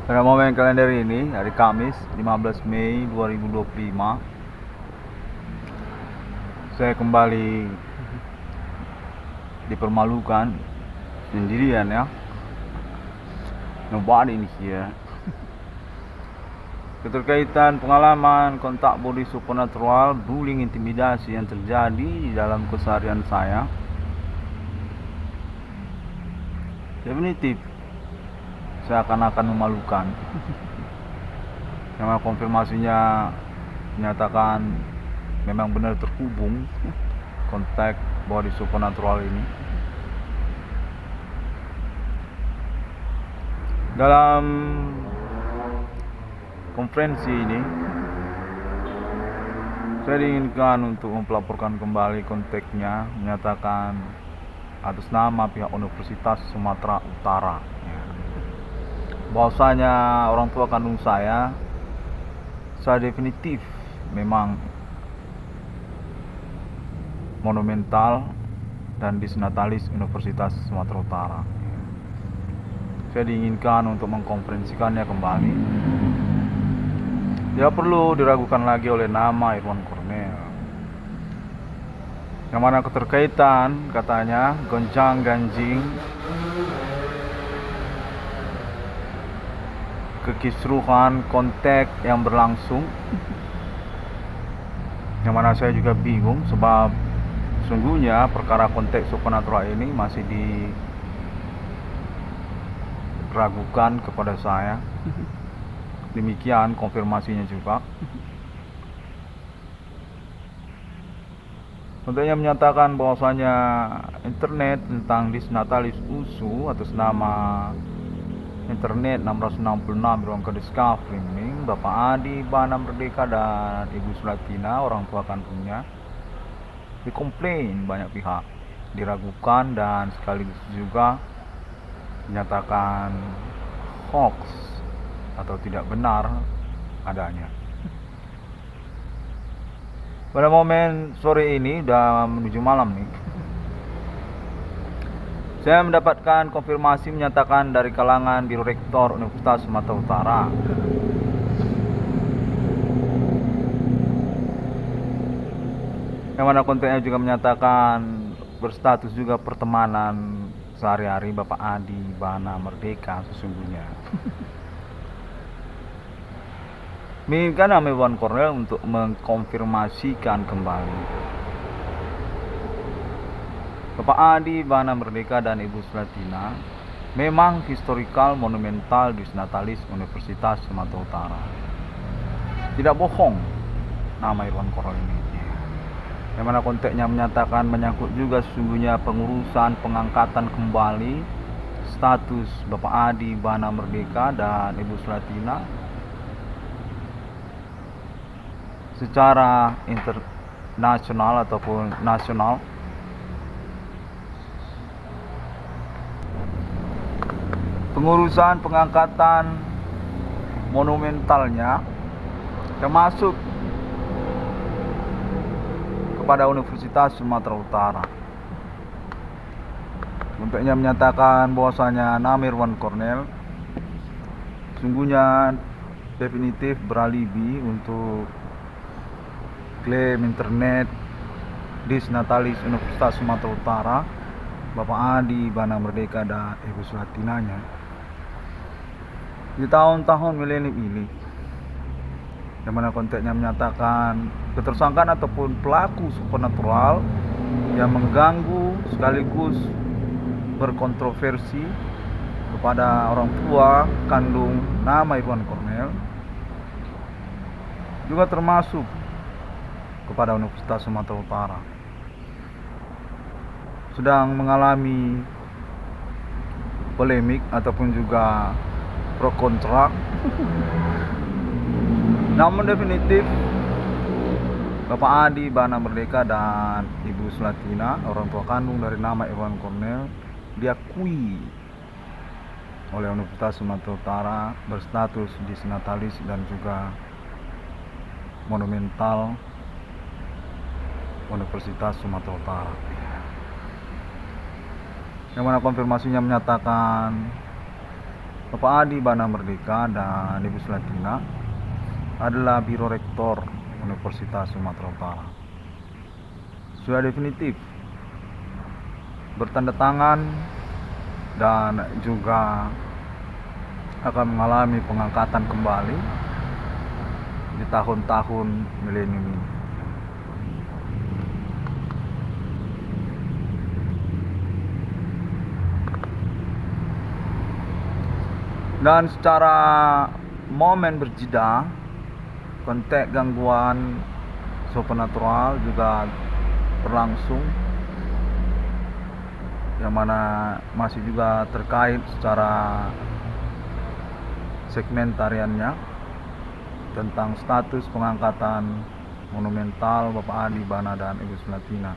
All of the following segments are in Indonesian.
Pada momen kalender ini, hari Kamis 15 Mei 2025, saya kembali dipermalukan sendirian ya. Nobody in here. Keterkaitan pengalaman kontak body supernatural, bullying, intimidasi yang terjadi di dalam keseharian saya, definitif saya akan memalukan. Karena konfirmasinya menyatakan memang benar terhubung kontak body supernatural ini. Dalam konferensi ini, saya diinginkan untuk melaporkan kembali kontaknya, menyatakan atas nama pihak Universitas Sumatera Utara bahwasanya orang tua kandung saya definitif memang monumental dan disnatalis Universitas Sumatera Utara. Saya diinginkan untuk mengkonferensikannya kembali. Tidak perlu diragukan lagi oleh nama Irwan Cornel, yang mana keterkaitan katanya gonjang ganjing kekisruhan kontak yang berlangsung, yang mana saya juga bingung sebab sungguhnya perkara kontak supernatural ini masih diragukan kepada saya. Demikian konfirmasinya juga. Tentunya menyatakan bahwasanya internet tentang Disnatalis USU atas nama internet 666 ruang ke Discovery ini, Bapak Adi Bana Merdeka dan Ibu Sulatina orang tua kandungnya dikomplain banyak pihak, diragukan dan sekaligus juga dinyatakan hoax atau tidak benar adanya. Pada momen sore ini udah menuju malam nih, saya mendapatkan konfirmasi menyatakan dari kalangan Biro Rektor Universitas Sumatera Utara yang mana kontennya juga menyatakan berstatus juga pertemanan sehari-hari Bapak Adi Bana Merdeka sesungguhnya. Menginginkan nama Irwan Cornel untuk mengkonfirmasikan kembali Bapak Adi Bana Merdeka dan Ibu Sulatina memang historikal monumental Disnatalis Universitas Sumatera Utara. Tidak bohong nama Irwan Cornel ini, yang mana konteksnya menyatakan menyangkut juga sesungguhnya pengurusan pengangkatan kembali status Bapak Adi Bana Merdeka dan Ibu Sulatina secara internasional ataupun nasional. Pengurusan pengangkatan monumentalnya termasuk kepada Universitas Sumatera Utara. Untuknya menyatakan bahwasanya nama Irwan Cornel sungguhnya definitif beralibi untuk klaim internet Disnatalis Universitas Sumatera Utara Bapak Adi Bana Merdeka dan Ibu Sulatinanya di tahun-tahun milenium ini, yang mana konteksnya menyatakan ketersangkaan ataupun pelaku supernatural yang mengganggu sekaligus berkontroversi kepada orang tua kandung nama Irwan Cornel juga termasuk kepada Universitas Sumatera Utara sedang mengalami polemik ataupun juga pro kontra. Namun definitif Bapak Adi Bana Merdeka dan Ibu Sulatina orang tua kandung dari nama Irwan Cornel diakui oleh Universitas Sumatera Utara berstatus disnatalis dan juga monumental Universitas Sumatera Utara, yang mana konfirmasinya menyatakan Bapak Adi Bana Merdeka dan Ibu Selatina adalah Biro Rektor Universitas Sumatera Utara. Sudah definitif bertanda tangan dan juga akan mengalami pengangkatan kembali di tahun-tahun milenium ini. Dan secara momen berjeda, konteks gangguan supernatural juga berlangsung, yang mana masih juga terkait secara segmentariannya tentang status pengangkatan monumental Bapak Adi Bana dan Ibu Selatina.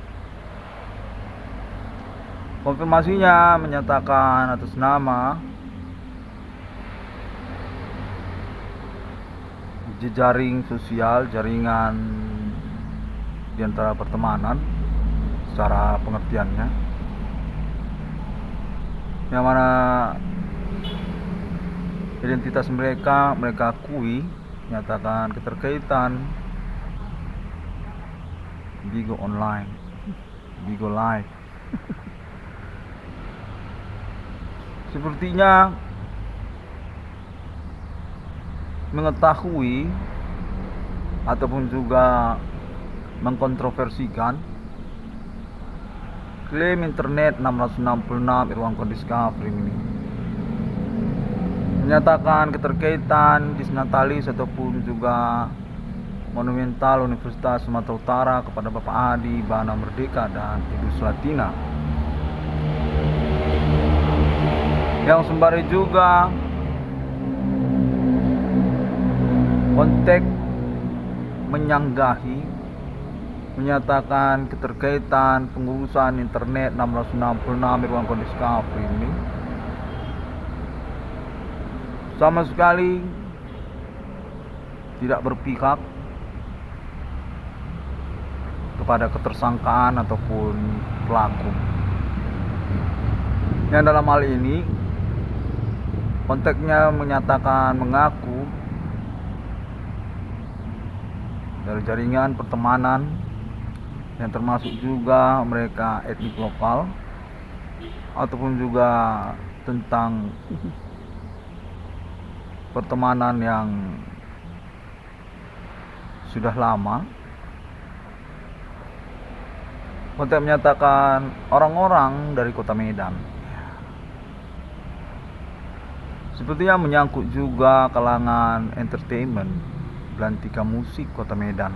Konfirmasinya menyatakan atas nama jejaring sosial, jaringan di antara pertemanan secara pengertiannya, yang mana identitas mereka akui, menyatakan keterkaitan Bigo Online, Bigo Live. Sepertinya mengetahui ataupun juga mengkontroversikan klaim internet 666 Irwan Discovery ini, menyatakan keterkaitan disnatalis ataupun juga monumental Universitas Sumatera Utara kepada Bapak Adi Bana Merdeka dan Ibu Selatina, yang sembari juga konteks menyanggahi, menyatakan keterkaitan pengurusan internet 666 Irwan Discovery ini sama sekali tidak berpihak kepada ketersangkaan ataupun pelaku. Yang dalam hal ini konteksnya menyatakan mengaku dari jaringan pertemanan yang termasuk juga mereka etnik lokal ataupun juga tentang pertemanan yang sudah lama. Konteks menyatakan orang-orang dari Kota Medan, sepertinya menyangkut juga kalangan entertainment, belantika musik Kota Medan,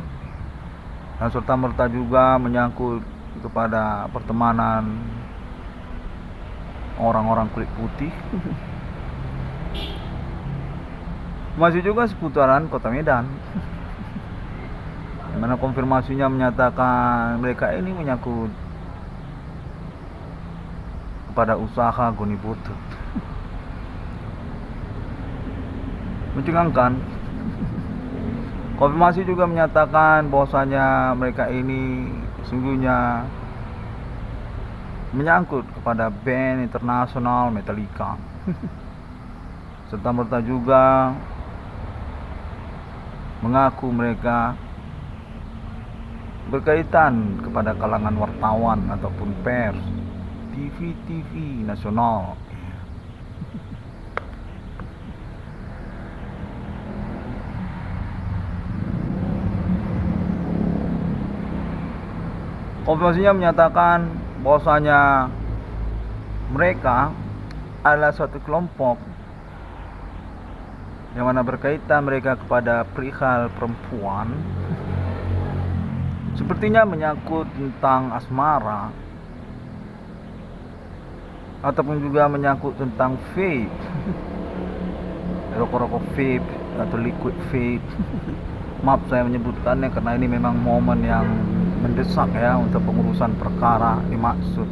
dan serta merta juga menyangkut kepada pertemanan orang-orang kulit putih. Masih juga seputaran Kota Medan, di mana konfirmasinya menyatakan mereka ini menyangkut kepada usaha Goni Butut. Mencengangkan. Konfirmasi juga menyatakan bahwasanya mereka ini sesungguhnya menyangkut kepada band internasional Metallica. Serta merta juga mengaku mereka berkaitan kepada kalangan wartawan ataupun pers, TV nasional. Konfirmasinya menyatakan bahwasanya mereka adalah suatu kelompok yang mana berkaitan mereka kepada perihal perempuan, sepertinya menyangkut tentang asmara ataupun juga menyangkut tentang vape, rokok-rokok vape atau liquid vape. Maaf saya menyebutkannya karena ini memang momen yang mendesak ya untuk pengurusan perkara dimaksud.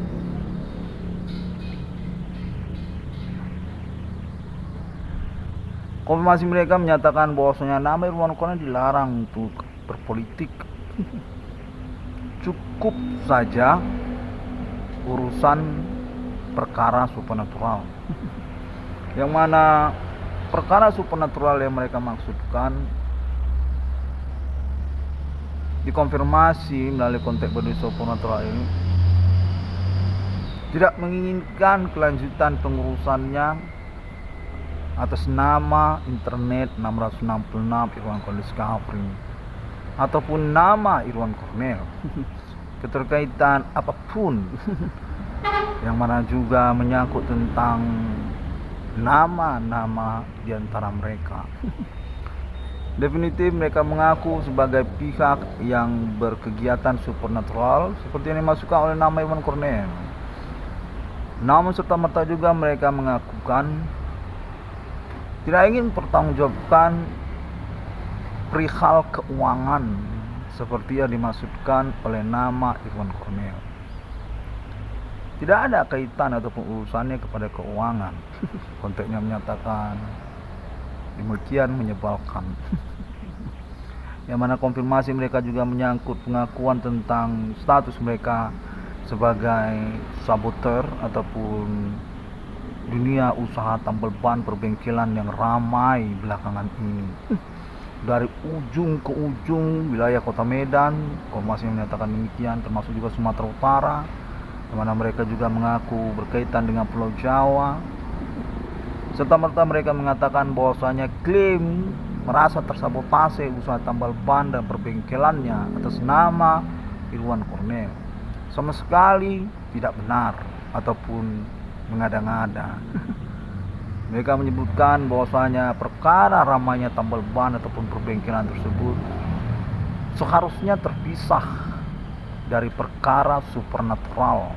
Konfirmasi mereka menyatakan bahwasanya nama Irwan dilarang untuk berpolitik. Cukup saja urusan perkara supernatural. yang mana perkara supernatural yang mereka maksudkan dikonfirmasi melalui konteks body supernatural ini tidak menginginkan kelanjutan pengurusannya atas nama internet 666 Irwan Discovery ataupun nama Irwan Cornell keterkaitan apapun yang mana juga menyangkut tentang nama-nama di antara mereka. Definitif mereka mengaku sebagai pihak yang berkegiatan supernatural seperti yang dimasukkan oleh nama Irwan Cornell. Namun serta-merta juga mereka mengakukan tidak ingin bertanggungjawabkan perihal keuangan seperti yang dimaksudkan oleh nama Irwan Cornell. Tidak ada kaitan ataupun urusannya kepada keuangan. Konteksnya menyatakan demikian menyebalkan. Yang mana konfirmasi mereka juga menyangkut pengakuan tentang status mereka sebagai saboteur ataupun dunia usaha tambal ban perbengkelan yang ramai belakangan ini. Dari ujung ke ujung wilayah Kota Medan, konfirmasi menyatakan demikian, termasuk juga Sumatera Utara, di mana mereka juga mengaku berkaitan dengan Pulau Jawa. Serta-merta mereka mengatakan bahwasanya klaim merasa tersabotase usaha tambal ban dan perbengkelannya atas nama Irwan Cornell sama sekali tidak benar ataupun mengada-ngada. Mereka menyebutkan bahwasanya perkara ramainya tambal ban ataupun perbengkelan tersebut seharusnya terpisah dari perkara supernatural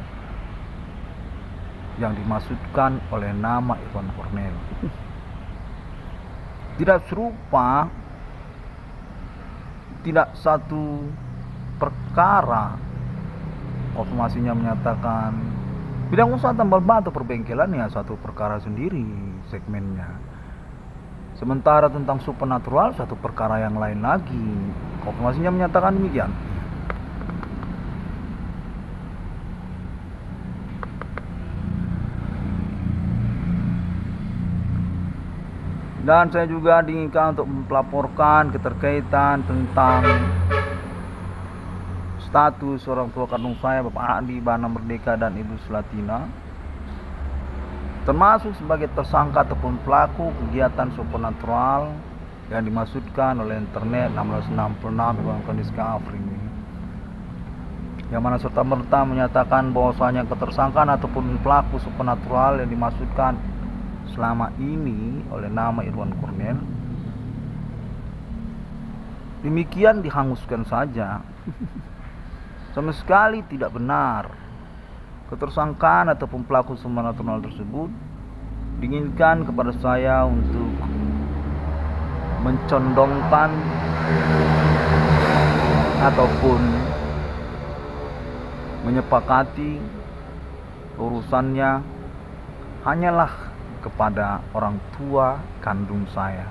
yang dimaksudkan oleh nama Irwan Cornell. Tidak serupa, tidak satu perkara. Konfirmasinya menyatakan bidang usaha tambal ban atau perbengkelan ya satu perkara sendiri segmennya. Sementara tentang supernatural satu perkara yang lain lagi. Konfirmasinya menyatakan demikian. Dan saya juga diinginkan untuk melaporkan keterkaitan tentang status orang tua kandung saya, Bapak Adi Bana Merdeka dan Ibu Sulatina, termasuk sebagai tersangka ataupun pelaku kegiatan supernatural yang dimaksudkan oleh internet 666 Irwan Discovery, yang mana serta-merta menyatakan bahwasanya ketersangkaan ataupun pelaku supernatural yang dimaksudkan selama ini oleh nama Irwan Cornell demikian dihanguskan saja. Sama sekali tidak benar. Ketersangkaan ataupun pelaku supernatural tersebut diinginkan kepada saya untuk mencondongkan ataupun menyepakati urusannya hanyalah kepada orang tua kandung saya,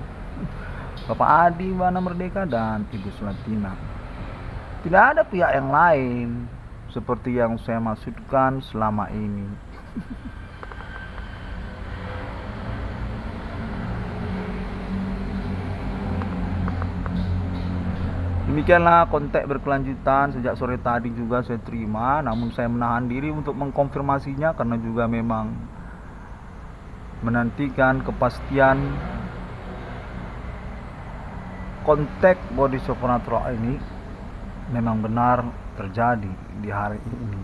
Bapak Adi Bana Merdeka dan Ibu Sulatina. Tidak ada pihak yang lain seperti yang saya maksudkan selama ini. Demikianlah konteks berkelanjutan sejak sore tadi juga saya terima, namun saya menahan diri untuk mengkonfirmasinya karena juga memang menantikan kepastian konteks body supernatural ini memang benar terjadi di hari ini.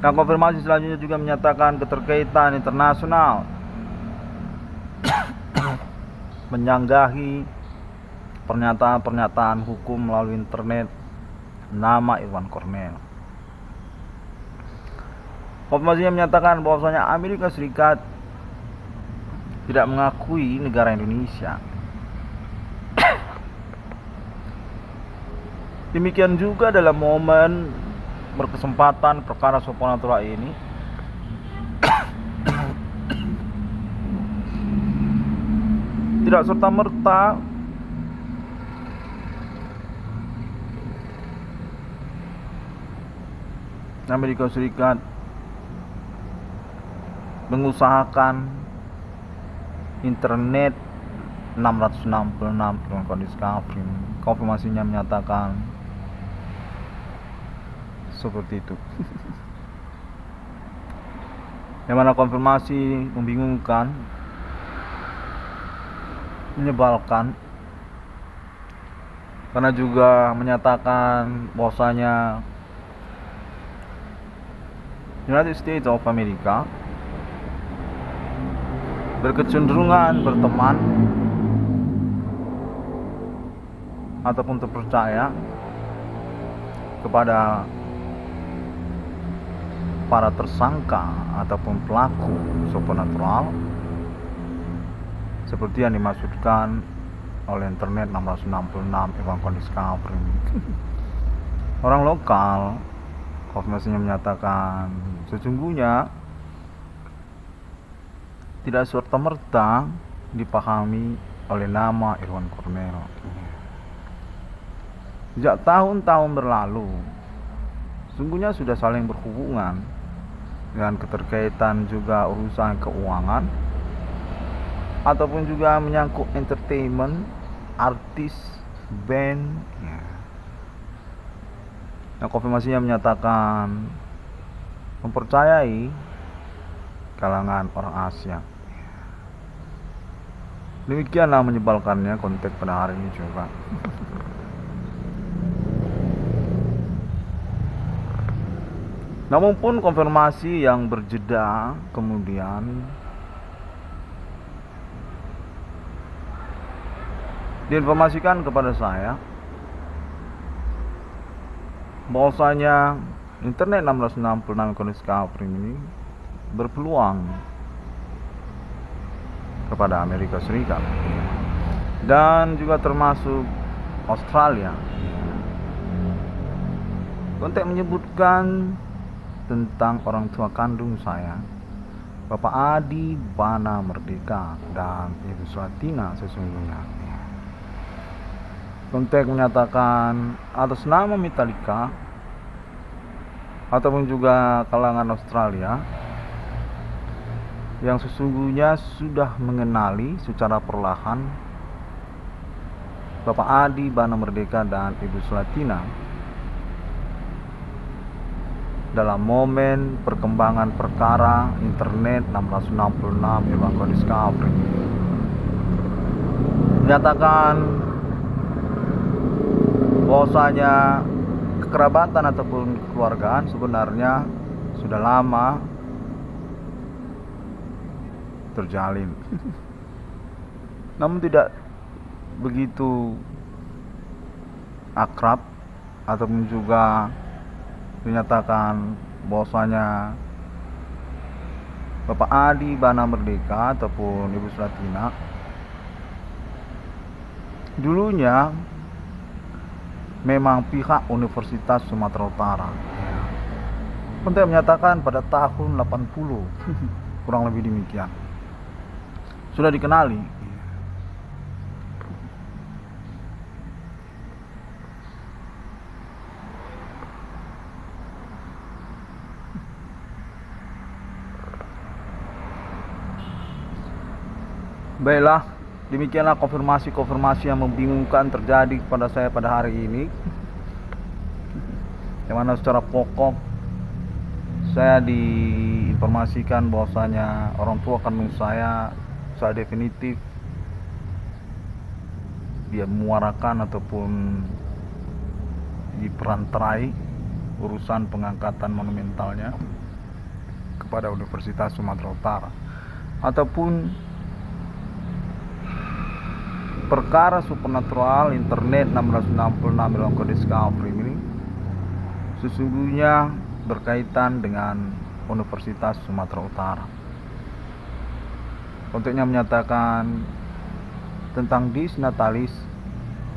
Dan konfirmasi selanjutnya juga menyatakan keterkaitan internasional menyanggahi pernyataan-pernyataan hukum melalui internet nama Irwan Cornell. Konfirmasinya menyatakan bahwasanya Amerika Serikat tidak mengakui negara Indonesia. Demikian juga dalam momen berkesempatan perkara supernatural ini tidak serta-merta Amerika Serikat mengusahakan internet 666 dengan Discovery. Konfirmasinya menyatakan seperti itu. Yang mana konfirmasi membingungkan, menyebalkan, karena juga menyatakan bahwasanya United States of America berkecenderungan berteman ataupun terpercaya kepada para tersangka ataupun pelaku supernatural seperti yang dimaksudkan oleh internet 666 Evan Discovery. Orang lokal konfirmasinya menyatakan sesungguhnya tidak serta-merta dipahami oleh nama Irwan Cornell. Sejak tahun-tahun berlalu, sesungguhnya sudah saling berhubungan dengan keterkaitan juga urusan keuangan ataupun juga menyangkut entertainment, artis, band. Yang konfirmasinya menyatakan mempercayai kalangan orang Asia. Demikianlah menyebalkannya konteks pada hari ini juga. Namun pun konfirmasi yang berjeda kemudian diinformasikan kepada saya bahwasanya internet 666 Discovery ini berpeluang kepada Amerika Serikat dan juga termasuk Australia. Konteks menyebutkan tentang orang tua kandung saya, Bapak Adi Bana Merdeka dan Ibu Swatina sesungguhnya. Konteks menyatakan atas nama Metallica ataupun juga kalangan Australia yang sesungguhnya sudah mengenali secara perlahan Bapak Adi Bana Merdeka dan Ibu Swatina dalam momen perkembangan perkara internet 666 Evan Discovery. Menyatakan bahwasanya kekerabatan ataupun kekeluargaan sebenarnya sudah lama terjalin. Namun tidak begitu akrab ataupun juga dinyatakan bahwasanya Bapak Adi Bana Merdeka ataupun Ibu Swatina dulunya memang pihak Universitas Sumatera Utara. Konteks menyatakan pada tahun 80 kurang lebih demikian sudah dikenali. Baiklah, demikianlah konfirmasi yang membingungkan terjadi kepada saya pada hari ini. Yang mana secara pokok saya diinformasikan bahwasanya orang tua kandung saya secara definitif dia memuarakan ataupun diperantarai urusan pengangkatan monumentalnya kepada Universitas Sumatera Utara ataupun perkara supernatural internet 666 Milongo Discovery ini sesungguhnya berkaitan dengan Universitas Sumatera Utara. Konteksnya menyatakan tentang dis natalis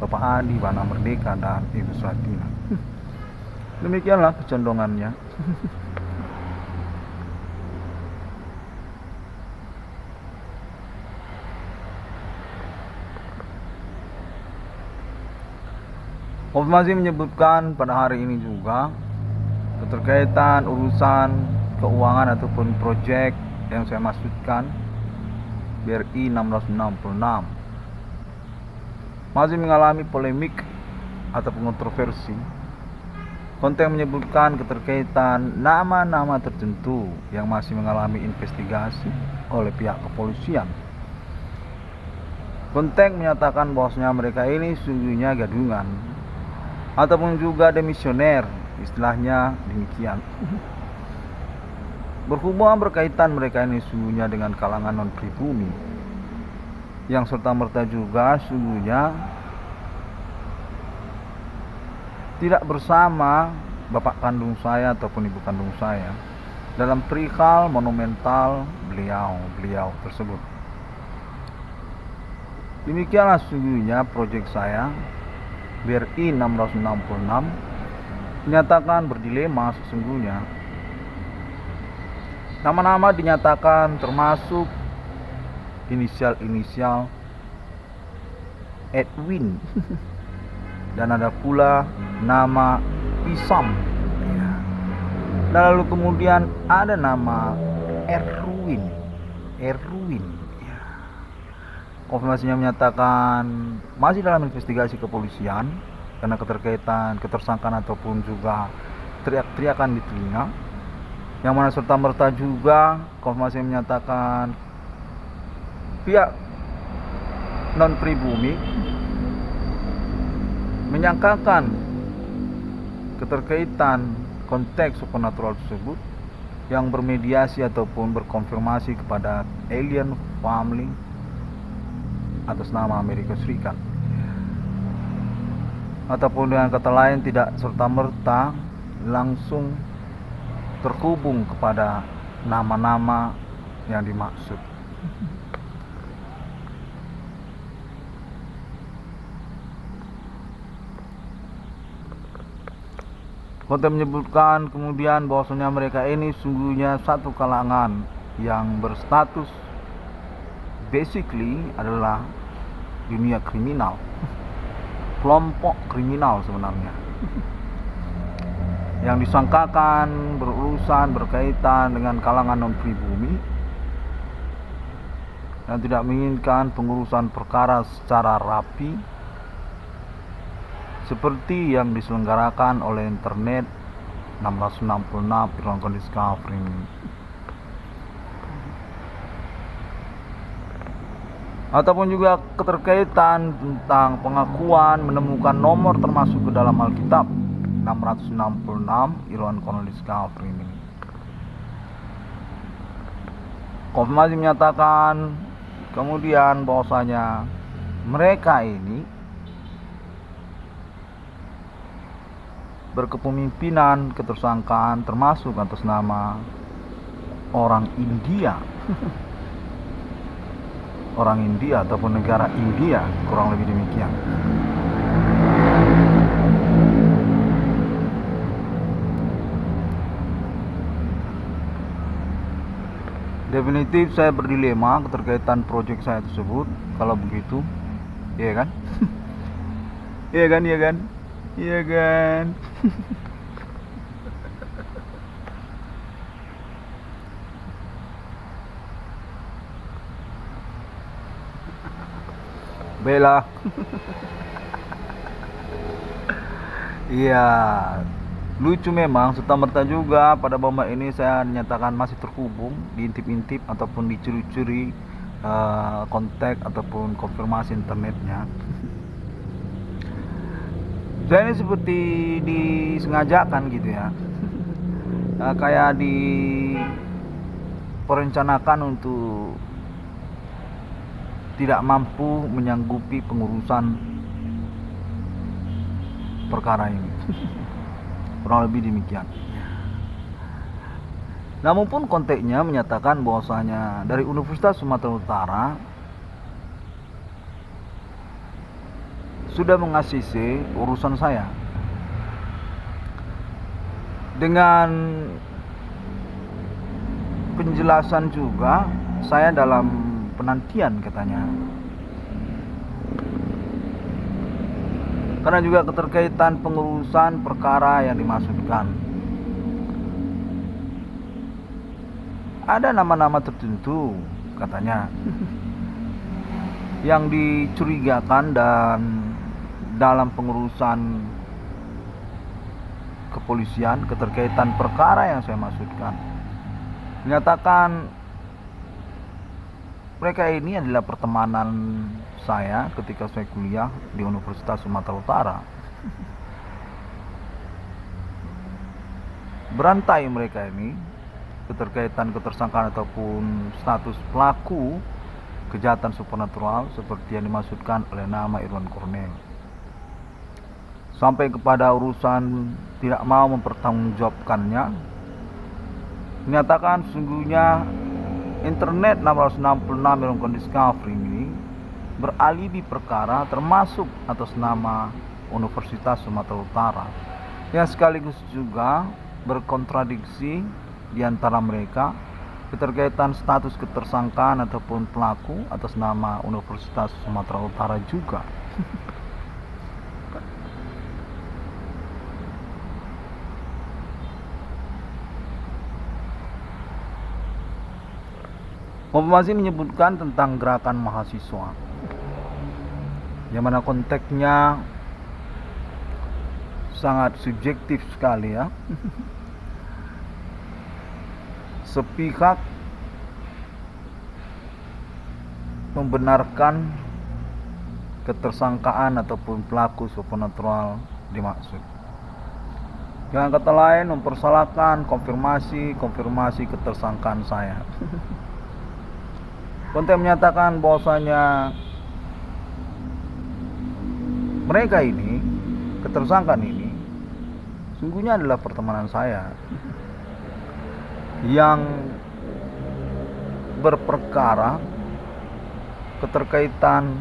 Bapak Adi Bana Merdeka dan Ibu Swatina. Demikianlah kecondongannya. Konfirmasi menyebutkan pada hari ini juga keterkaitan urusan keuangan ataupun proyek yang saya maksudkan BRI 666 masih mengalami polemik ataupun kontroversi. Konten menyebutkan keterkaitan nama-nama tertentu yang masih mengalami investigasi oleh pihak kepolisian. Konten menyatakan bahwasanya mereka ini sungguhnya gadungan ataupun juga demisioner, istilahnya demikian. Berhubungan berkaitan mereka ini sungguhnya dengan kalangan non-pribumi, yang serta-merta juga sungguhnya tidak bersama bapak kandung saya ataupun ibu kandung saya dalam perihal monumental beliau tersebut. Demikianlah sungguhnya proyek saya BRI 666 dinyatakan berdilema sesungguhnya. Nama-nama dinyatakan termasuk inisial Edwin dan ada pula nama Isam, dan lalu kemudian ada nama Erwin. Konfirmasinya menyatakan masih dalam investigasi kepolisian karena keterkaitan ketersangkaan ataupun juga teriak-teriakan di telinga, yang mana serta-merta juga konfirmasi menyatakan pihak non-pribumi menyangkakan keterkaitan konteks supernatural tersebut yang bermediasi ataupun berkonfirmasi kepada alien family atas nama Amerika Serikat, ataupun dengan kata lain tidak serta-merta langsung terhubung kepada nama-nama yang dimaksud. Konten menyebutkan kemudian bahwasanya mereka ini sungguhnya satu kalangan yang berstatus basically adalah dunia kriminal, kelompok kriminal sebenarnya, yang disangkakan berurusan berkaitan dengan kalangan non-pribumi dan tidak menginginkan pengurusan perkara secara rapi seperti yang diselenggarakan oleh internet 666 Irwan Discovery. Ataupun juga keterkaitan tentang pengakuan menemukan nomor termasuk ke dalam Alkitab 666 Irwan Discovery ini. Konfirmasi menyatakan kemudian bahwasanya mereka ini berkepemimpinan ketersangkaan termasuk atas nama orang India orang India ataupun negara India, kurang lebih demikian. Definitif saya berdilema keterkaitan proyek saya tersebut kalau begitu, iya kan? Iya kan? Iya kan? Bella. Iya, lucu memang serta-merta juga pada momen ini saya dinyatakan masih terhubung, diintip-intip ataupun dicuri-curi kontak ataupun konfirmasi internetnya. Saya ini seperti disengajakan gitu ya, kayak diperencanakan untuk tidak mampu menyanggupi pengurusan perkara ini. Kurang lebih demikian. Namun pun konteksnya menyatakan bahwasanya dari Universitas Sumatera Utara sudah mengasisi urusan saya dengan penjelasan juga saya dalam penantian katanya, karena juga keterkaitan pengurusan perkara yang dimaksudkan. ada nama-nama tertentu katanya yang dicurigakan dan dalam pengurusan kepolisian keterkaitan perkara yang saya maksudkan. Menyatakan mereka ini adalah pertemanan saya ketika saya kuliah di Universitas Sumatera Utara. Berantai mereka ini keterkaitan ketersangkaan ataupun status pelaku kejahatan supernatural seperti yang dimaksudkan oleh nama Irwan Cornel. Sampai kepada urusan tidak mau mempertanggungjawabkannya, menyatakan sesungguhnya internet 666 Irwan Discovery ini beralibi perkara termasuk atas nama Universitas Sumatera Utara, yang sekaligus juga berkontradiksi di antara mereka keterkaitan status ketersangkaan ataupun pelaku atas nama Universitas Sumatera Utara juga. Masih menyebutkan tentang gerakan mahasiswa, yang mana konteksnya sangat subjektif sekali ya. Sepihak membenarkan ketersangkaan ataupun pelaku supernatural dimaksud. Dengan kata lain mempersalahkan konfirmasi ketersangkaan saya. Konten menyatakan bahwasanya mereka ini, ketersangkaan ini, sungguhnya adalah pertemanan saya yang berperkara keterkaitan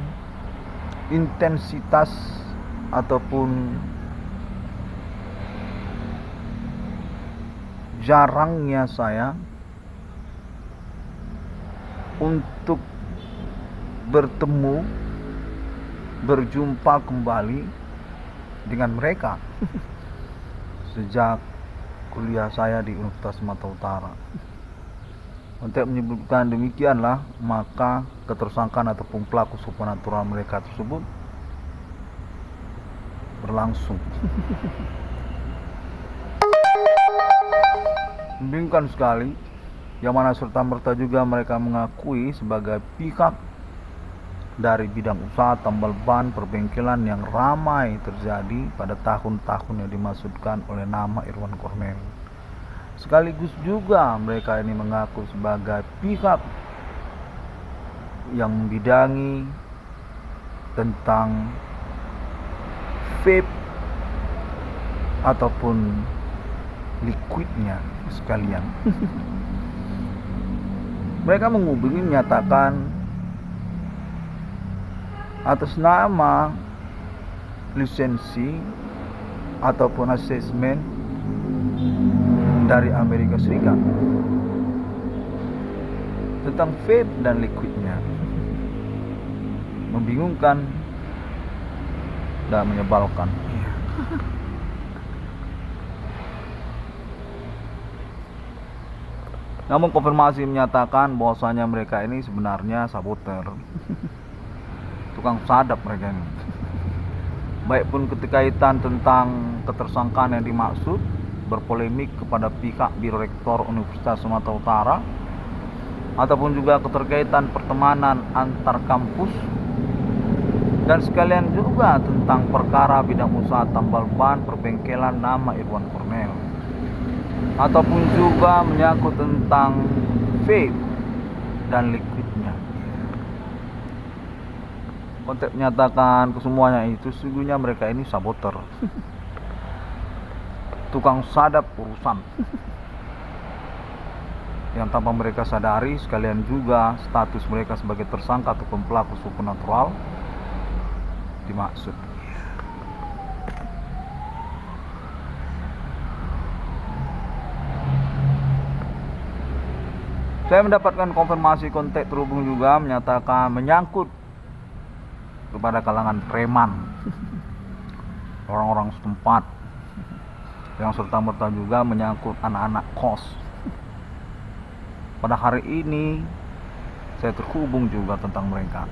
intensitas ataupun jarangnya saya untuk bertemu, berjumpa kembali dengan mereka sejak kuliah saya di Universitas Sumatera Utara. Untuk menyebutkan demikianlah, maka ketersangkaan ataupun pelaku supernatural mereka tersebut berlangsung. Membingungkan sekali, yang mana serta-merta juga mereka mengakui sebagai pihak dari bidang usaha tambal ban perbengkelan yang ramai terjadi pada tahun-tahun yang dimaksudkan oleh nama Irwan Cornel. Sekaligus juga mereka ini mengaku sebagai pihak yang membidangi tentang vape ataupun liquidnya sekalian. Mereka menghubungi menyatakan atas nama lisensi ataupun asesmen dari Amerika Serikat tentang vape dan liquidnya. Membingungkan dan menyebalkan. Namun konfirmasi menyatakan bahwasanya mereka ini sebenarnya saboter. Tukang sadap mereka ini. Baik pun keterkaitan tentang ketersangkaan yang dimaksud berpolemik kepada pihak Biro Rektor Universitas Sumatera Utara, ataupun juga keterkaitan pertemanan antar kampus, dan sekalian juga tentang perkara bidang usaha tambal ban perbengkelan nama Irwan Cornel, ataupun juga menyangkut tentang vape dan liquidnya. Konteks menyatakan kesemuanya itu sesungguhnya mereka ini saboter, tukang sadap urusan, yang tanpa mereka sadari sekalian juga status mereka sebagai tersangka ataupun pelaku supernatural dimaksud. Saya mendapatkan konfirmasi konteks terhubung juga menyatakan menyangkut kepada kalangan preman, orang-orang setempat, yang serta-merta juga menyangkut anak-anak kos. pada hari ini saya terhubung juga tentang mereka.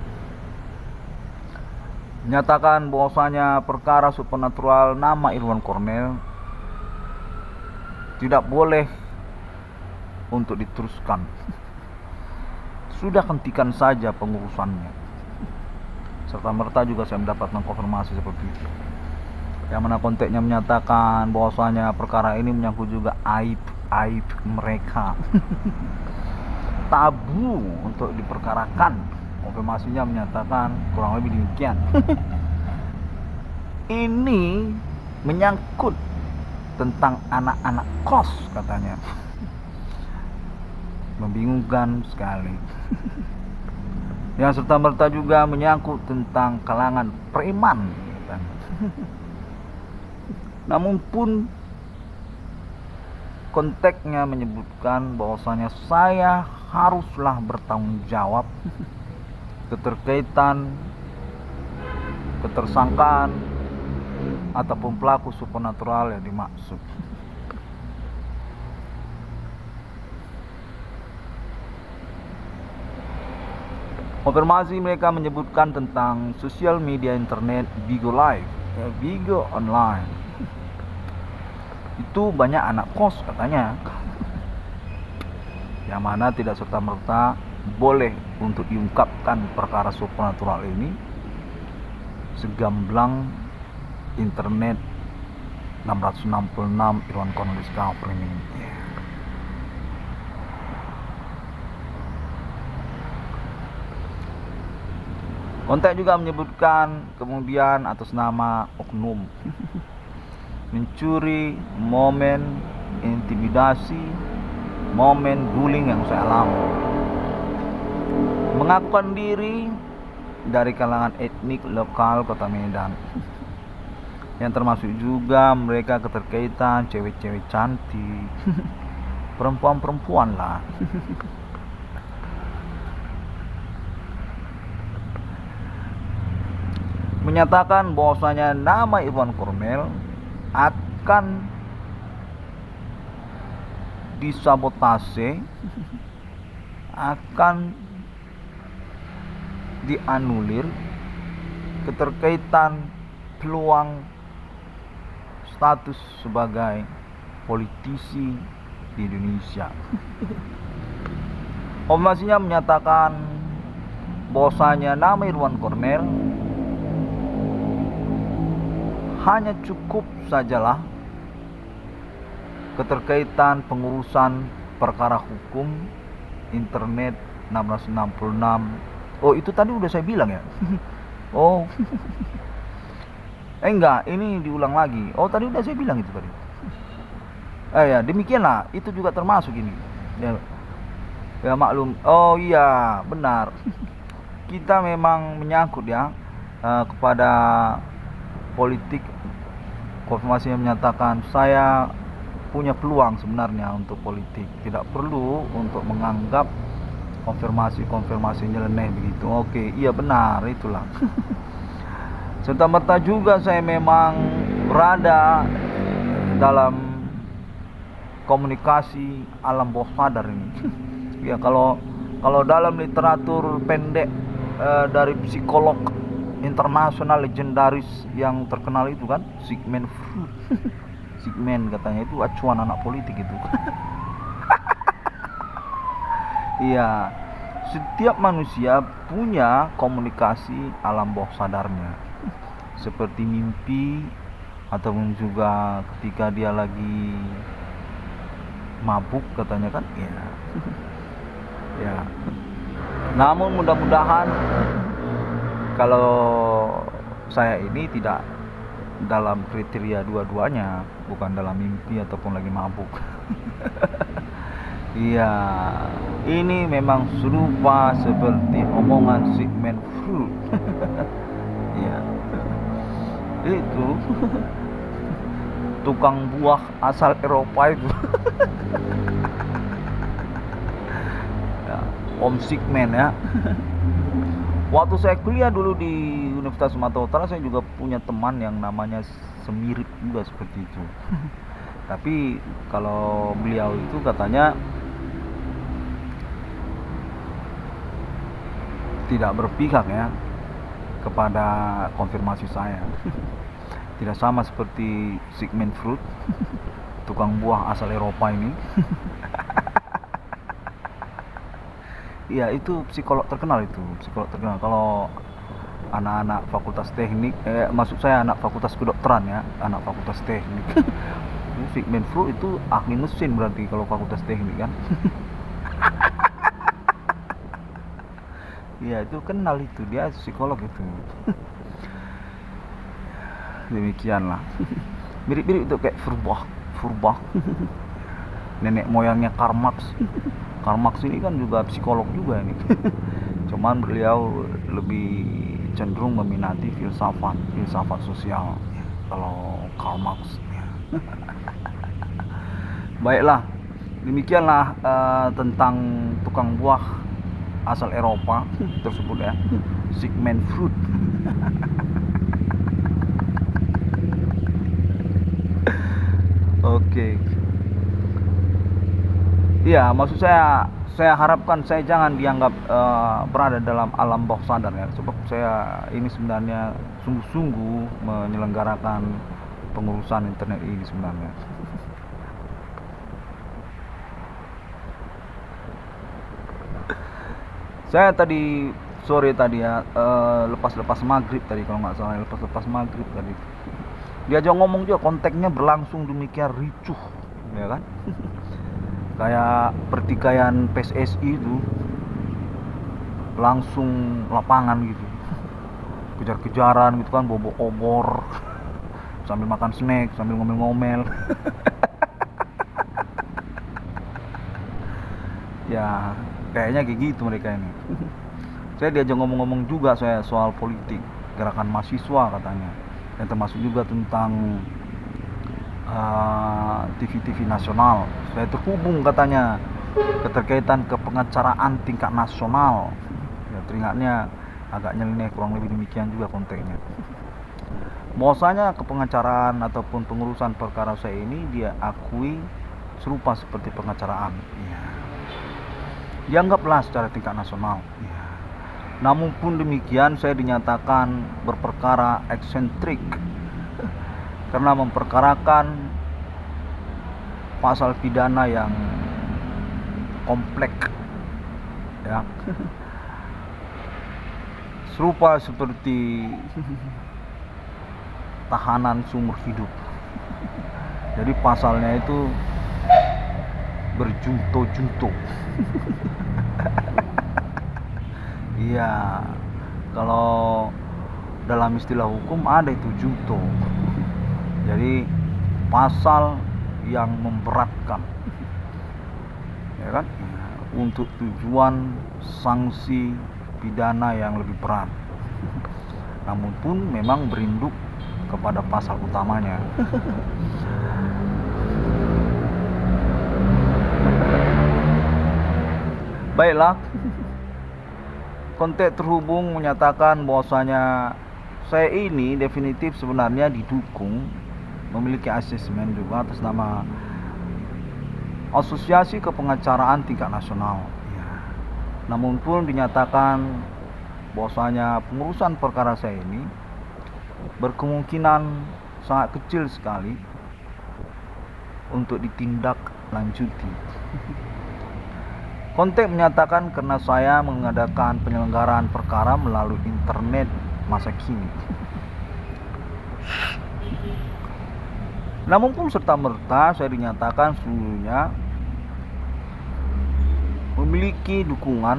Menyatakan bahwasanya perkara supernatural nama Irwan Kornel tidak boleh untuk diteruskan. Sudah hentikan saja pengurusannya. Serta merta juga saya mendapatkan konfirmasi seperti itu. Yang mana konteksnya menyatakan bahwasanya perkara ini menyangkut juga aib mereka. Tabu untuk diperkarakan. Konfirmasinya menyatakan kurang lebih demikian. Ini menyangkut tentang anak-anak kos katanya. Membingungkan sekali. Yang serta merta juga menyangkut tentang kalangan preman katanya. Namun pun konteksnya menyebutkan bahwasanya saya haruslah bertanggung jawab keterkaitan ketersangkaan ataupun pelaku supernatural yang dimaksud. Konfirmasi mereka menyebutkan tentang sosial media internet Bigo Live, Bigo Online. Itu banyak anak kos katanya, yang mana tidak serta-merta boleh untuk diungkapkan perkara supernatural ini segamblang internet 666 Irwan Kornel Discovery ini. Kontak juga menyebutkan kemudian atas nama oknum mencuri momen intimidasi, momen bullying yang saya alami. Mengakukan diri dari kalangan etnik lokal Kota Medan, yang termasuk juga mereka keterkaitan cewek-cewek cantik, perempuan-perempuan lah. Menyatakan bahwasanya nama Irwan Kornel akan disabotase, akan dianulir keterkaitan peluang status sebagai politisi di Indonesia. Informasinya menyatakan bahwasanya nama Irwan Kornel hanya cukup sajalah keterkaitan pengurusan perkara hukum internet 666. Oh, itu tadi udah saya bilang ya. Oh. Enggak, ini diulang lagi. Oh, tadi udah saya bilang itu tadi. Ya, demikianlah, itu juga termasuk ini. Ya maklum. Oh iya, benar. Kita memang menyangkut ya kepada politik. Konfirmasinya menyatakan saya punya peluang sebenarnya untuk politik, tidak perlu untuk menganggap konfirmasi nyeleneh begitu. Oke, iya benar, itulah. Serta merta juga saya memang berada dalam komunikasi alam bawah sadar ini. Ya, kalau dalam literatur pendek dari psikolog internasional legendaris yang terkenal itu kan, Sigmund Freud. Sigmund katanya itu acuan anak politik itu. Iya, setiap manusia punya komunikasi alam bawah sadarnya, seperti mimpi ataupun juga ketika dia lagi mabuk katanya kan. Ya. Ya. Namun mudah-mudahan kalau saya ini tidak dalam kriteria dua-duanya, bukan dalam mimpi ataupun lagi mabuk. Iya, ini memang serupa seperti omongan Sigmund Freud. Iya, itu tukang buah asal Eropa itu. Ya, Om Sigmund ya. Waktu saya kuliah dulu di Universitas Sumatera Utara, saya juga punya teman yang namanya semirip juga seperti itu. Tapi kalau beliau itu katanya tidak berpihak ya kepada konfirmasi saya. Tidak sama seperti Sigmund Freud, tukang buah asal Eropa ini. Iya, itu psikolog terkenal kalau anak-anak fakultas teknik, maksud saya anak fakultas kedokteran ya, anak fakultas teknik. Sigmund Freud itu ahli mesin berarti kalau fakultas teknik kan. Iya, itu kenal itu, dia psikolog itu. Demikianlah. Mirip-mirip itu kayak Feuerbach. Nenek moyangnya Karl Marx. Karl Marx ini kan juga psikolog juga ini. Cuman beliau lebih cenderung meminati filsafat sosial kalau Karl Marx. Baiklah, demikianlah tentang tukang buah asal Eropa tersebut ya, Sigmund Freud. Oke. Iya, maksud saya harapkan saya jangan dianggap berada dalam alam bawah sadar ya, sebab saya ini sebenarnya sungguh-sungguh menyelenggarakan pengurusan internet ini sebenarnya. Saya tadi sore tadi ya, lepas maghrib tadi kalau nggak salah, lepas maghrib tadi, diajak ngomong juga, konteksnya berlangsung demikian ricuh ya kan. Kayak pertikaian PSSI itu langsung lapangan gitu, kejar-kejaran gitu kan, bobok obor sambil makan snack sambil ngomel-ngomel. Ya kayaknya kayak gitu mereka ini. Saya diajak ngomong-ngomong juga saya soal politik, gerakan mahasiswa katanya, dan termasuk juga tentang TV-TV nasional. Saya terhubung katanya keterkaitan kepengacaraan tingkat nasional. Ya, teringatnya agak nyeleneh, kurang lebih demikian juga konteksnya. Bahwasanya kepengacaraan ataupun pengurusan perkara saya ini dia akui serupa seperti pengacaraan. Ya. Dianggaplah secara tingkat nasional. Ya. Namun pun demikian saya dinyatakan berperkara eksentrik karena memperkarakan pasal pidana yang kompleks ya, serupa seperti tahanan seumur hidup. Jadi pasalnya itu berjunto-junto. Iya, kalau dalam istilah hukum ada itu junto. Jadi pasal yang memberatkan, ya kan, untuk tujuan sanksi pidana yang lebih berat. Namun pun memang berinduk kepada pasal utamanya. Baiklah, konteks terhubung menyatakan bahwasanya saya ini definitif sebenarnya didukung, memiliki asesmen juga atas nama Asosiasi Kepengacaraan Tingkat Nasional. Ya. Namun pun dinyatakan bahwasanya pengurusan perkara saya ini berkemungkinan sangat kecil sekali untuk ditindaklanjuti. Konteks menyatakan karena saya mengadakan penyelenggaraan perkara melalui internet masa kini. Namun pun serta-merta saya dinyatakan seluruhnya memiliki dukungan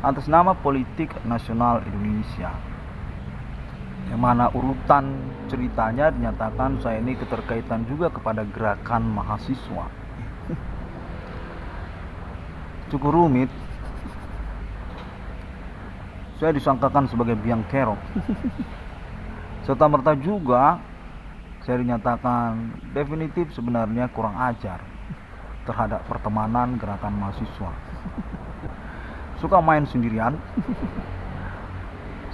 atas nama politik nasional Indonesia, yang mana urutan ceritanya dinyatakan saya ini keterkaitan juga kepada gerakan mahasiswa. Cukup rumit. Saya disangkakan sebagai biang kerok. Serta-merta juga saya dinyatakan definitif sebenarnya kurang ajar terhadap pertemanan gerakan mahasiswa. Suka main sendirian.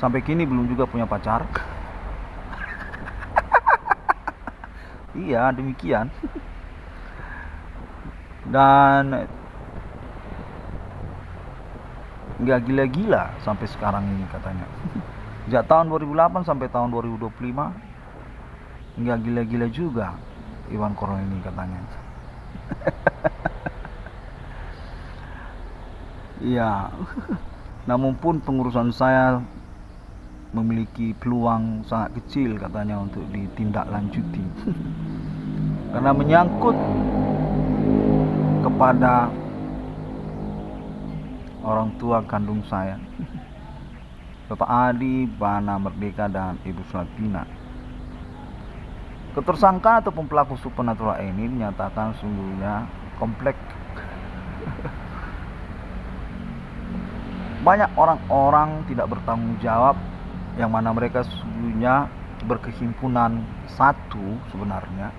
Sampai kini belum juga punya pacar. Iya, demikian. Dan nggak gila-gila sampai sekarang ini katanya. Sejak tahun 2008 sampai tahun 2025 nggak gila-gila juga Iwan Koron ini katanya. Iya. Namun pun pengurusan saya memiliki peluang sangat kecil katanya untuk ditindaklanjuti. Karena menyangkut kepada orang tua kandung saya, Bapak Adi Bana Merdeka dan Ibu Sulatina. Ketersangka ataupun pelaku supernatural ini dinyatakan sungguhnya kompleks. Banyak orang-orang tidak bertanggung jawab yang mana mereka sesungguhnya berkehimpunan satu sebenarnya,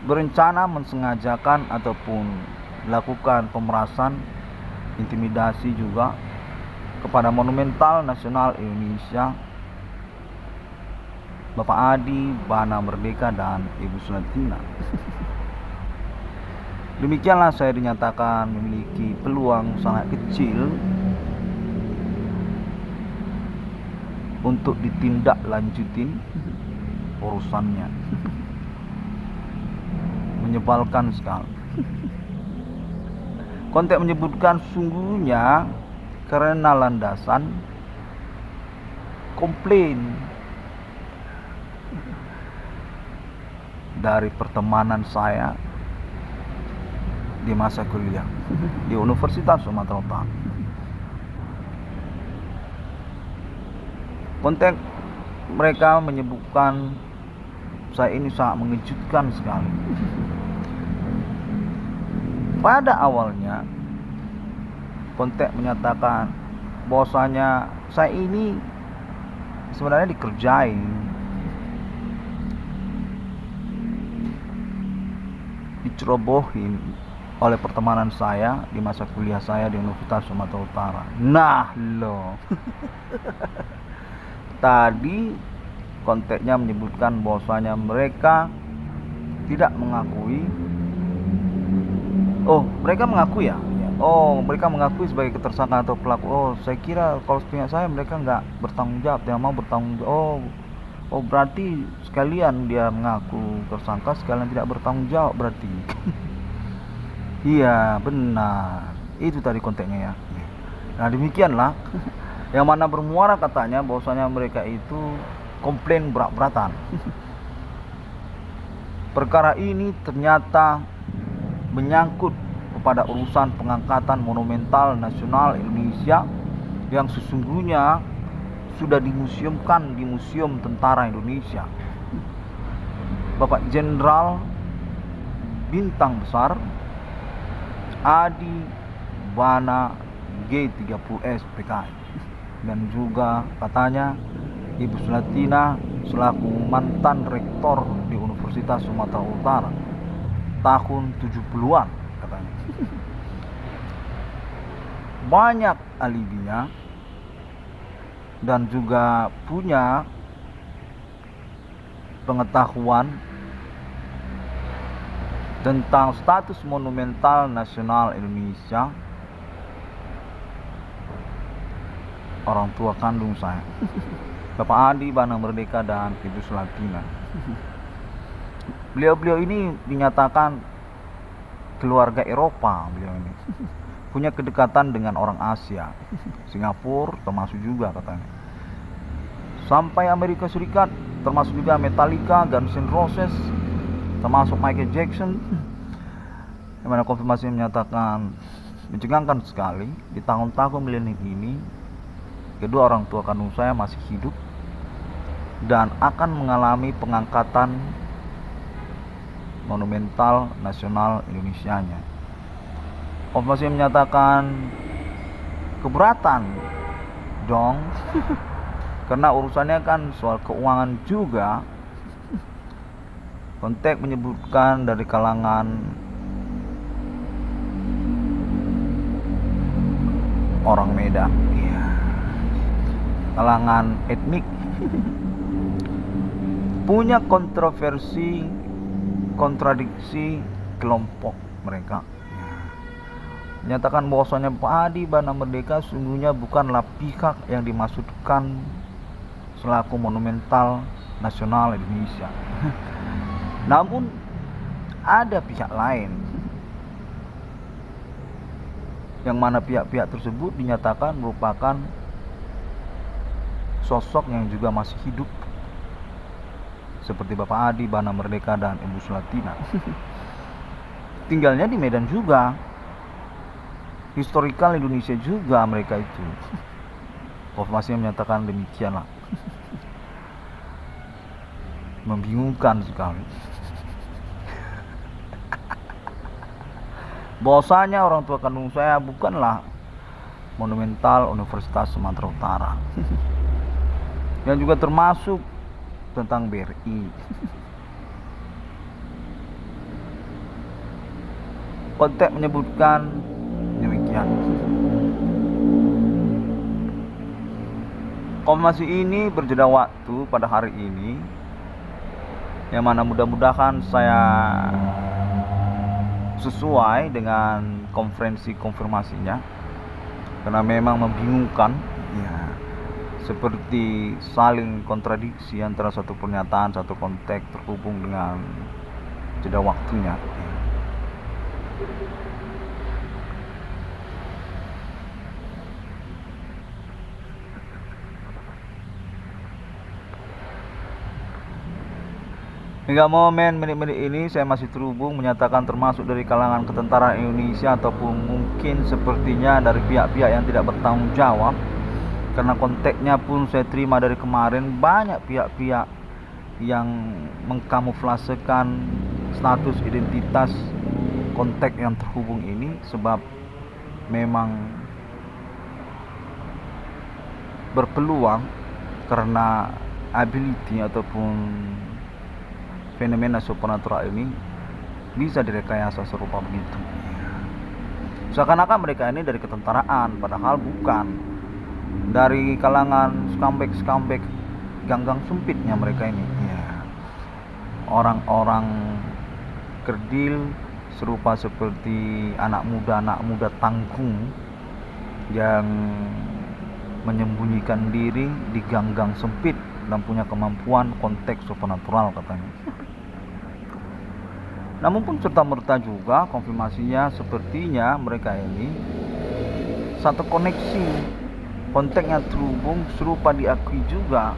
berencana mensengajakan ataupun lakukan pemerasan, intimidasi juga kepada Monumental Nasional Indonesia, Bapak Adi Bana Merdeka dan Ibu Sulatina. Demikianlah saya dinyatakan memiliki peluang sangat kecil untuk ditindaklanjutin urusannya. Menyebalkan sekali. Konteks menyebutkan sungguhnya karena landasan komplain dari pertemanan saya di masa kuliah di Universitas Sumatera Utara. Konteks mereka menyebutkan saya ini sangat mengejutkan sekali. Pada awalnya konteks menyatakan bahwasanya saya ini sebenarnya dikerjain, dicerobohin oleh pertemanan saya di masa kuliah saya di Universitas Sumatera Utara. Nah loh. Tadi konteksnya menyebutkan bahwasanya mereka tidak mengakui. Oh, mereka mengakui ya? Oh, mereka mengakui sebagai ketersangka atau pelaku. Oh, saya kira kalau sepihak saya mereka nggak bertanggung jawab, dia mau bertanggung jawab. Oh, berarti sekalian dia mengaku tersangka, sekalian tidak bertanggung jawab berarti. Iya, benar. Itu tadi konteksnya ya. Nah, demikianlah. Yang mana bermuara katanya bahwasanya mereka itu komplain berat-beratan. Perkara ini ternyata menyangkut kepada urusan pengangkatan Monumental Nasional Indonesia yang sesungguhnya sudah dimuseumkan di Museum Tentara Indonesia. Bapak Jenderal Bintang Besar Adi Bana G30S PKI, dan juga katanya Ibu Sulatina selaku mantan rektor di Universitas Sumatera Utara tahun 70-an katanya. Banyak alibinya dan juga punya pengetahuan tentang status Monumental Nasional Indonesia orang tua kandung saya, Bapak Adi Bana Merdeka dan Ibu Sulatina. Beliau ini dinyatakan keluarga Eropa. Beliau ini punya kedekatan dengan orang Asia, Singapura termasuk juga katanya, sampai Amerika Serikat, termasuk juga Metallica, Guns N' Roses, termasuk Michael Jackson. Yang mana konfirmasi menyatakan mencengangkan sekali, di tahun-tahun milenium ini kedua orang tua kandung saya masih hidup dan akan mengalami pengangkatan Monumental Nasional Indonesianya. Konfirmasi menyatakan keberatan dong, karena urusannya kan soal keuangan juga. Konteks menyebutkan dari kalangan orang Medan, kalangan etnik, punya kontradiksi kelompok mereka. menyatakan bahwasanya Bapak Adi Bana Merdeka sungguhnya bukanlah pihak yang dimaksudkan selaku monumental nasional Indonesia. Namun ada pihak lain yang mana pihak-pihak tersebut dinyatakan merupakan sosok yang juga masih hidup seperti Bapak Adi Bana Merdeka dan Ibu Sulatina. Tinggalnya di Medan juga, historikal Indonesia juga mereka itu. Konfirmasinya menyatakan demikianlah. Membingungkan sekali. Bahwasanya orang tua kandung saya bukanlah monumental Universitas Sumatera Utara. Yang juga termasuk tentang BRI. Konteks menyebutkan demikian. Konfirmasi ini berjeda waktu pada hari ini, yang mana mudah-mudahan saya sesuai dengan konferensi konfirmasinya, karena memang membingungkan ya, seperti saling kontradiksi antara satu pernyataan, satu konteks terhubung dengan jeda waktunya. Hingga momen menit-menit ini saya masih terhubung menyatakan termasuk dari kalangan ketentaraan Indonesia ataupun mungkin sepertinya dari pihak-pihak yang tidak bertanggung jawab, karena konteksnya pun saya terima dari kemarin banyak pihak-pihak yang mengkamuflasekan status identitas konteks yang terhubung ini, sebab memang berpeluang karena ability ataupun fenomena supernatural ini bisa direkayasa serupa begitu. Seakan-akan mereka ini dari ketentaraan, padahal bukan. Dari kalangan skambek-skambek ganggang sempitnya mereka ini. Ya. Orang-orang kerdil serupa seperti anak muda tanggung yang menyembunyikan diri di ganggang sempit dan punya kemampuan konteks supernatural katanya. Namun pun serta-merta juga konfirmasinya sepertinya mereka ini satu koneksi, konteksnya terhubung serupa diakui juga.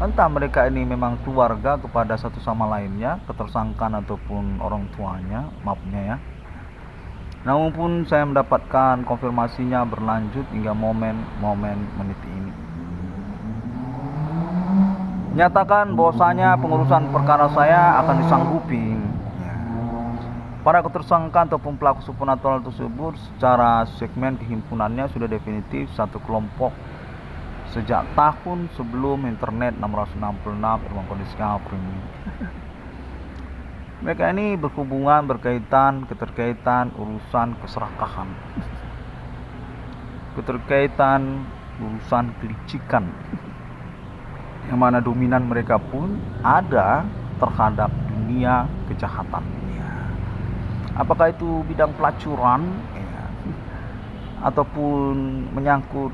Entah mereka ini memang keluarga kepada satu sama lainnya, ketersangkaan ataupun orang tuanya, maafnya ya. Namun pun saya mendapatkan konfirmasinya berlanjut hingga momen menit ini. Nyatakan bahwasanya pengurusan perkara saya akan disanggupi. Para ketersangkaan ataupun pelaku supernatural tersebut secara segmen kehimpunannya sudah definitif satu kelompok sejak tahun sebelum internet 666 ruang kondisi ini. Mereka ini berhubungan, keterkaitan urusan keserakahan, keterkaitan urusan kelicikan, yang mana dominan mereka pun ada terhadap dunia kejahatan. Apakah itu bidang pelacuran ya, ataupun menyangkut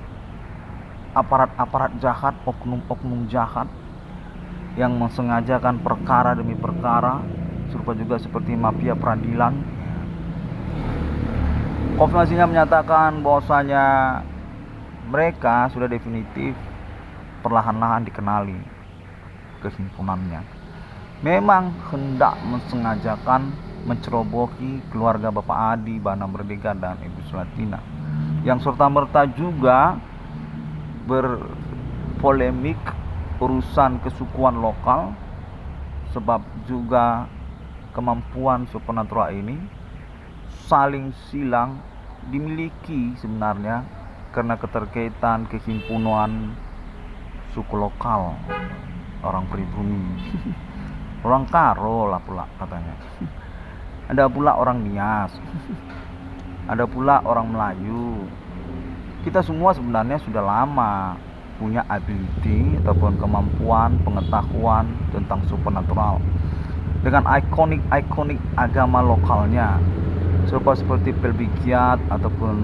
aparat-aparat jahat, oknum-oknum jahat yang mensengajakan perkara demi perkara, serupa juga seperti mafia peradilan. Konfirmasinya menyatakan bahwasanya mereka sudah definitif perlahan-lahan dikenali kehimpunannya. Memang hendak mensengajakan mencerobohi keluarga Bapak Adi Bana Merdeka dan Ibu Sulatina, yang serta-merta juga berpolemik urusan kesukuan lokal, sebab juga kemampuan supernatural ini saling silang dimiliki sebenarnya karena keterkaitan kehimpunan suku lokal, orang pribumi, orang Karo lah pula katanya. Ada pula orang Nias, ada pula orang Melayu. Kita semua sebenarnya sudah lama punya ability ataupun kemampuan pengetahuan tentang supernatural dengan ikonik agama lokalnya, serupa seperti pelbikiat ataupun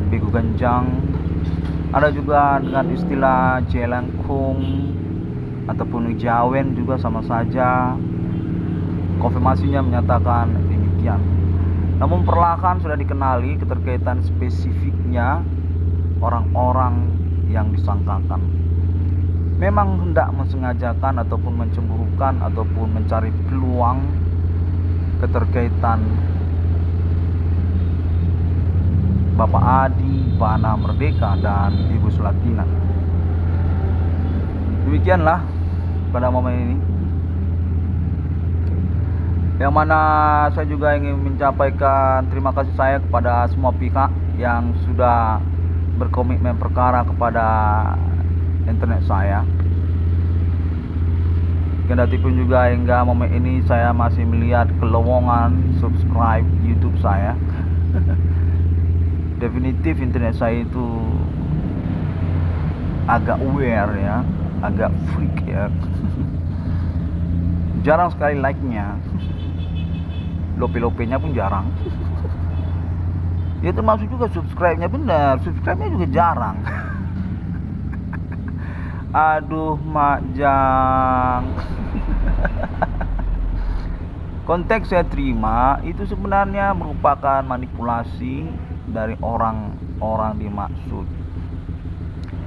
begu ganjang. Ada juga dengan istilah jelangkung ataupun jawen juga sama saja. Konfirmasinya menyatakan demikian. Namun perlahan sudah dikenali keterkaitan spesifiknya orang-orang yang disangkakan. Memang hendak mensengajakan ataupun mencemburukan ataupun mencari peluang keterkaitan Bapak Adi Bana Merdeka dan Ibu Sulatina. Demikianlah pada momen ini, yang mana saya juga ingin menyampaikan terima kasih saya kepada semua pihak yang sudah berkomitmen perkara kepada internet saya. Kendati pun juga hingga momen ini saya masih melihat kelowongan subscribe YouTube saya. Definitif internet saya itu agak aware ya, agak freak ya. Jarang sekali like-nya. Lope-lopenya pun jarang. Ya termasuk juga subscribe-nya, benar, subscribe-nya juga jarang. Aduh Majang. Konteks saya terima itu sebenarnya merupakan manipulasi dari orang-orang dimaksud.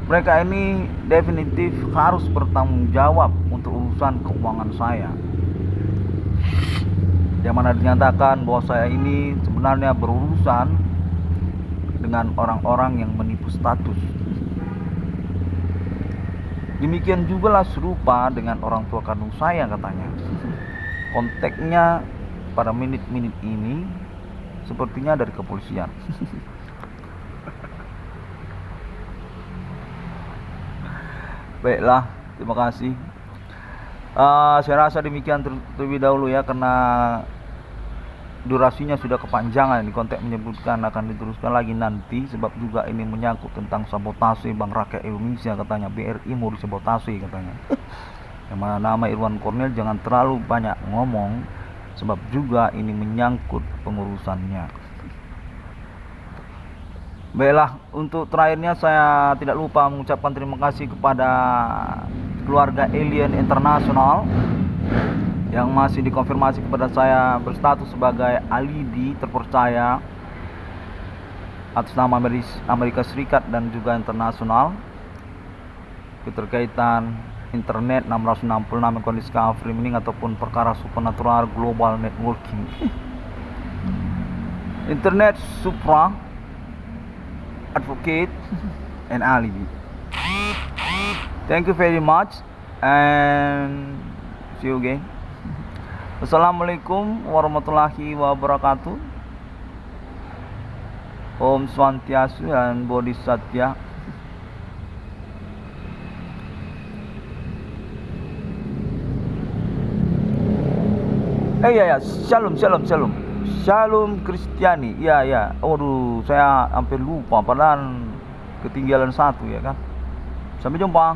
Mereka ini definitif harus bertanggung jawab untuk urusan keuangan saya, yang mana dinyatakan bahwa saya ini sebenarnya berurusan dengan orang-orang yang menipu status. Demikian juga lah serupa dengan orang tua kandung saya katanya. Konteksnya pada menit-menit ini sepertinya dari kepolisian. Baiklah, terima kasih. Saya rasa demikian terlebih dahulu ya, karena durasinya sudah kepanjangan. Di konteks menyebutkan akan diteruskan lagi nanti, sebab juga ini menyangkut tentang sabotase Bank Rakyat Indonesia katanya. BRI mau disabotase katanya. Yang mana nama Irwan Cornel jangan terlalu banyak ngomong, sebab juga ini menyangkut pengurusannya. Baiklah, untuk terakhirnya saya tidak lupa mengucapkan terima kasih kepada keluarga Alien Internasional yang masih dikonfirmasi kepada saya berstatus sebagai alibi terpercaya atas nama Amerika Serikat dan juga internasional, keterkaitan internet 666 kondisi discovery meaning ataupun perkara supernatural global networking. Internet supra advocate and alibi. Thank you very much and see you again. Assalamualaikum warahmatullahi wabarakatuh. Om Swantiastu dan Bodhisatya. Ya, Shalom Kristiani. Ya. Waduh, saya hampir lupa padahal ketinggalan satu ya kan. Sampai jumpa.